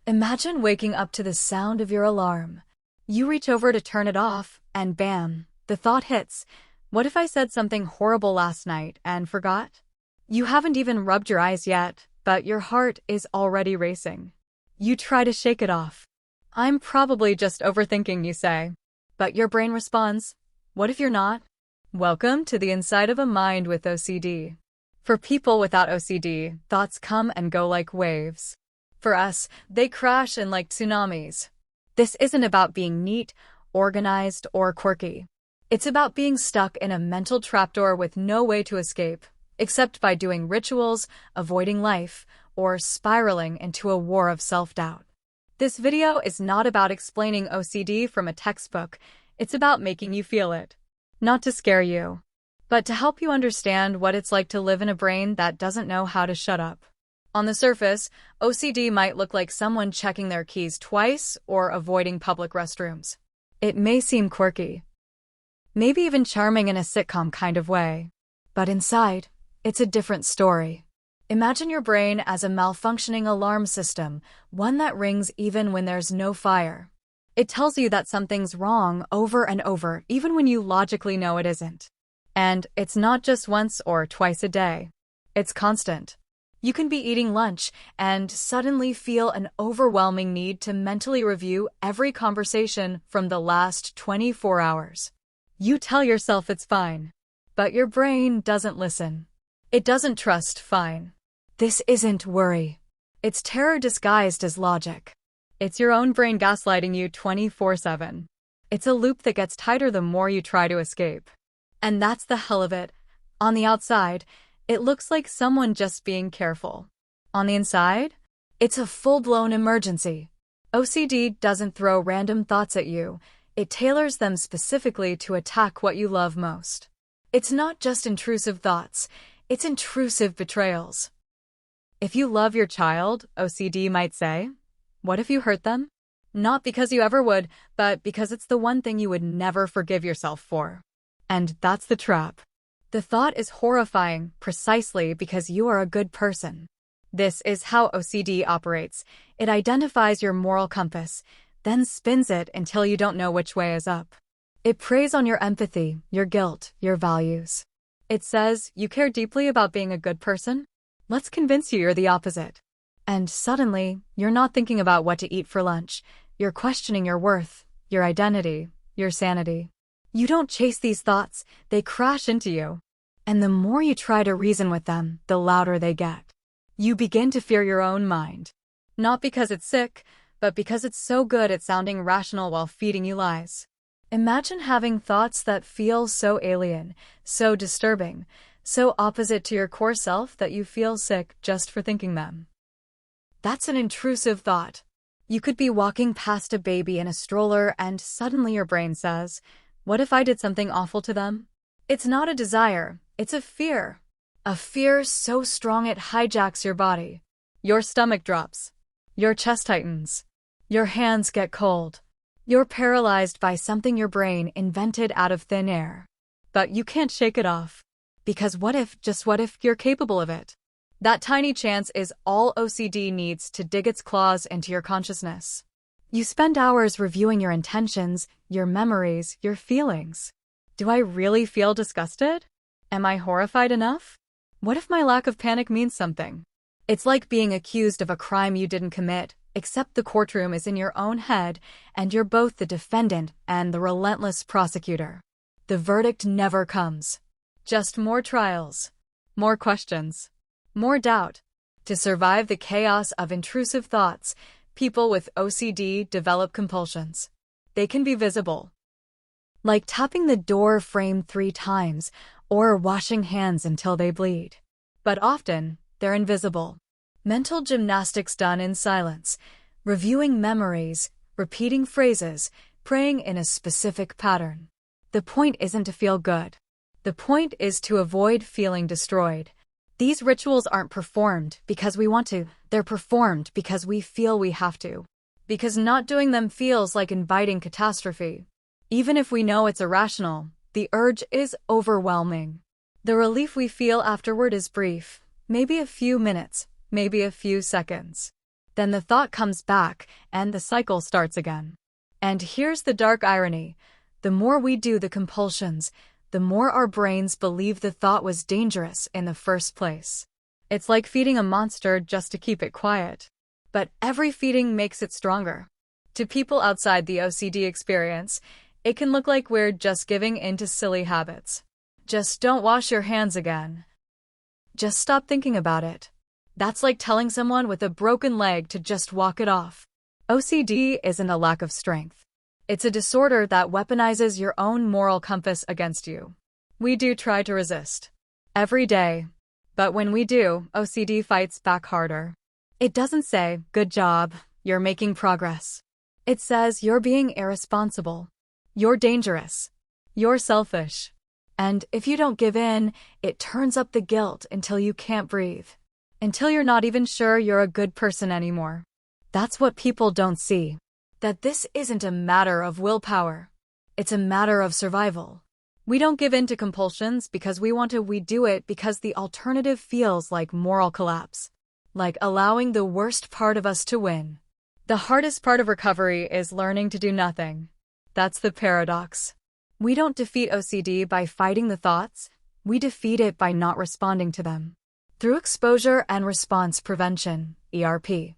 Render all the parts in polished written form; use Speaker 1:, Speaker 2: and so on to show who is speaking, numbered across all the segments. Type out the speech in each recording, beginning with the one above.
Speaker 1: Imagine waking up to the sound of your alarm. You reach over to turn it off, and bam, the thought hits. What if I said something horrible last night and forgot? You haven't even rubbed your eyes yet, but your heart is already racing. You try to shake it off. I'm probably just overthinking, you say. But your brain responds, what if you're not? Welcome to the inside of a mind with OCD. For people without OCD, thoughts come and go like waves. For us, they crash in like tsunamis. This isn't about being neat, organized, or quirky. It's about being stuck in a mental trapdoor with no way to escape, except by doing rituals, avoiding life, or spiraling into a war of self-doubt. This video is not about explaining OCD from a textbook. It's about making you feel it. Not to scare you, but to help you understand what it's like to live in a brain that doesn't know how to shut up. On the surface, OCD might look like someone checking their keys twice or avoiding public restrooms. It may seem quirky, maybe even charming in a sitcom kind of way. But inside, it's a different story. Imagine your brain as a malfunctioning alarm system, one that rings even when there's no fire. It tells you that something's wrong over and over, even when you logically know it isn't. And it's not just once or twice a day. It's constant. You can be eating lunch and suddenly feel an overwhelming need to mentally review every conversation from the last 24 hours. You tell yourself it's fine, but your brain doesn't listen. It doesn't trust fine. This isn't worry. It's terror disguised as logic. It's your own brain gaslighting you 24/7. It's a loop that gets tighter the more you try to escape. And that's the hell of it. On the outside, it looks like someone just being careful. On the inside, it's a full-blown emergency. OCD doesn't throw random thoughts at you. It tailors them specifically to attack what you love most. It's not just intrusive thoughts, it's intrusive betrayals. If you love your child, OCD might say, what if you hurt them? Not because you ever would, but because it's the one thing you would never forgive yourself for. And that's the trap. The thought is horrifying precisely because you are a good person. This is how OCD operates. It identifies your moral compass, then spins it until you don't know which way is up. It preys on your empathy, your guilt, your values. It says, you care deeply about being a good person? Let's convince you you're the opposite. And suddenly, you're not thinking about what to eat for lunch. You're questioning your worth, your identity, your sanity. You don't chase these thoughts, they crash into you. And the more you try to reason with them, the louder they get. You begin to fear your own mind. Not because it's sick, but because it's so good at sounding rational while feeding you lies. Imagine having thoughts that feel so alien, so disturbing, so opposite to your core self that you feel sick just for thinking them. That's an intrusive thought. You could be walking past a baby in a stroller and suddenly your brain says, what if I did something awful to them? It's not a desire, it's a fear. A fear so strong it hijacks your body. Your stomach drops. Your chest tightens. Your hands get cold. You're paralyzed by something your brain invented out of thin air. But you can't shake it off. Because what if, just what if, you're capable of it? That tiny chance is all OCD needs to dig its claws into your consciousness. You spend hours reviewing your intentions, your memories, your feelings. Do I really feel disgusted? Am I horrified enough? What if my lack of panic means something? It's like being accused of a crime you didn't commit, except the courtroom is in your own head, and you're both the defendant and the relentless prosecutor. The verdict never comes. Just more trials, more questions, more doubt. To survive the chaos of intrusive thoughts, people with OCD develop compulsions. They can be visible, like tapping the door frame 3 times or washing hands until they bleed. But often, they're invisible. Mental gymnastics done in silence, reviewing memories, repeating phrases, praying in a specific pattern. The point isn't to feel good. The point is to avoid feeling destroyed. These rituals aren't performed because we want to. They're performed because we feel we have to. Because not doing them feels like inviting catastrophe. Even if we know it's irrational, the urge is overwhelming. The relief we feel afterward is brief, maybe a few minutes, maybe a few seconds. Then the thought comes back, and the cycle starts again. And here's the dark irony. The more we do the compulsions, the more our brains believe the thought was dangerous in the first place. It's like feeding a monster just to keep it quiet. But every feeding makes it stronger. To people outside the OCD experience, it can look like we're just giving in to silly habits. Just don't wash your hands again. Just stop thinking about it. That's like telling someone with a broken leg to just walk it off. OCD isn't a lack of strength. It's a disorder that weaponizes your own moral compass against you. We do try to resist. Every day. But when we do, OCD fights back harder. It doesn't say, "Good job, you're making progress." It says you're being irresponsible. You're dangerous. You're selfish. And if you don't give in, it turns up the guilt until you can't breathe. Until you're not even sure you're a good person anymore. That's what people don't see. That this isn't a matter of willpower. It's a matter of survival. We don't give in to compulsions because we want to, we do it because the alternative feels like moral collapse. Like allowing the worst part of us to win. The hardest part of recovery is learning to do nothing. That's the paradox. We don't defeat OCD by fighting the thoughts, we defeat it by not responding to them. Through exposure and response prevention, ERP.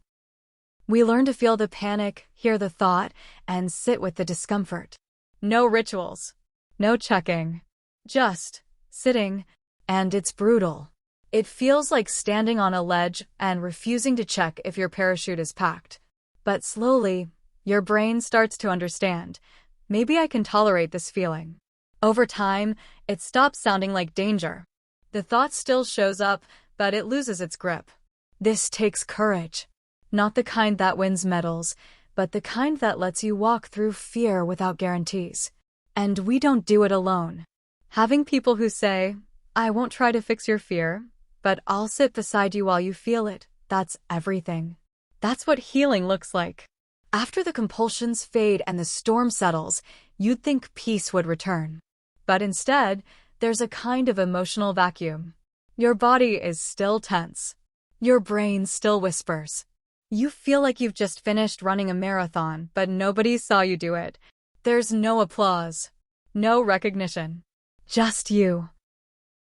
Speaker 1: We learn to feel the panic, hear the thought, and sit with the discomfort. No rituals. No checking. Just sitting. And it's brutal. It feels like standing on a ledge and refusing to check if your parachute is packed. But slowly, your brain starts to understand. Maybe I can tolerate this feeling. Over time, it stops sounding like danger. The thought still shows up, but it loses its grip. This takes courage. Not the kind that wins medals, but the kind that lets you walk through fear without guarantees. And we don't do it alone. Having people who say, "I won't try to fix your fear, but I'll sit beside you while you feel it," that's everything. That's what healing looks like. After the compulsions fade and the storm settles, you'd think peace would return. But instead, there's a kind of emotional vacuum. Your body is still tense. Your brain still whispers. You feel like you've just finished running a marathon, but nobody saw you do it. There's no applause. No recognition. Just you.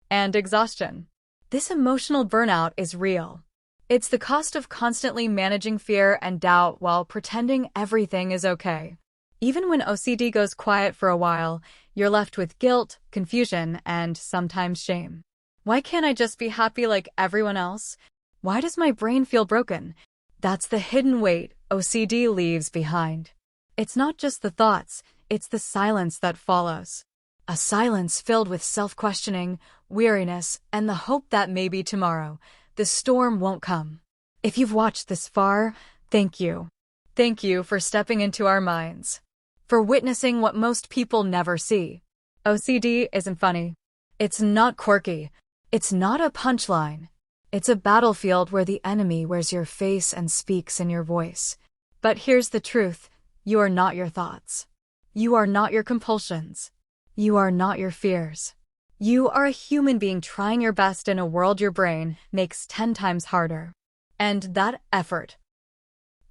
Speaker 1: And exhaustion. This emotional burnout is real. It's the cost of constantly managing fear and doubt while pretending everything is okay. Even when OCD goes quiet for a while, you're left with guilt, confusion, and sometimes shame. Why can't I just be happy like everyone else? Why does my brain feel broken? That's the hidden weight OCD leaves behind. It's not just the thoughts, it's the silence that follows. A silence filled with self-questioning, weariness, and the hope that maybe tomorrow, the storm won't come. If you've watched this far, thank you. Thank you for stepping into our minds. For witnessing what most people never see. OCD isn't funny. It's not quirky. It's not a punchline. It's a battlefield where the enemy wears your face and speaks in your voice. But here's the truth. You are not your thoughts. You are not your compulsions. You are not your fears. You are a human being trying your best in a world your brain makes 10 times harder. And that effort.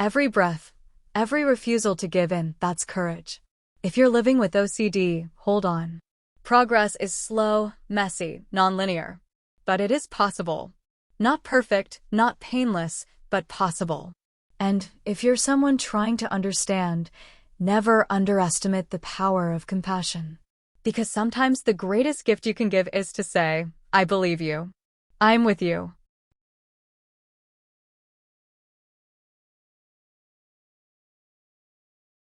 Speaker 1: Every breath, every refusal to give in, that's courage. If you're living with OCD, hold on. Progress is slow, messy, nonlinear. But it is possible. Not perfect, not painless, but possible. And if you're someone trying to understand, never underestimate the power of compassion. Because sometimes the greatest gift you can give is to say, "I believe you. I'm with you."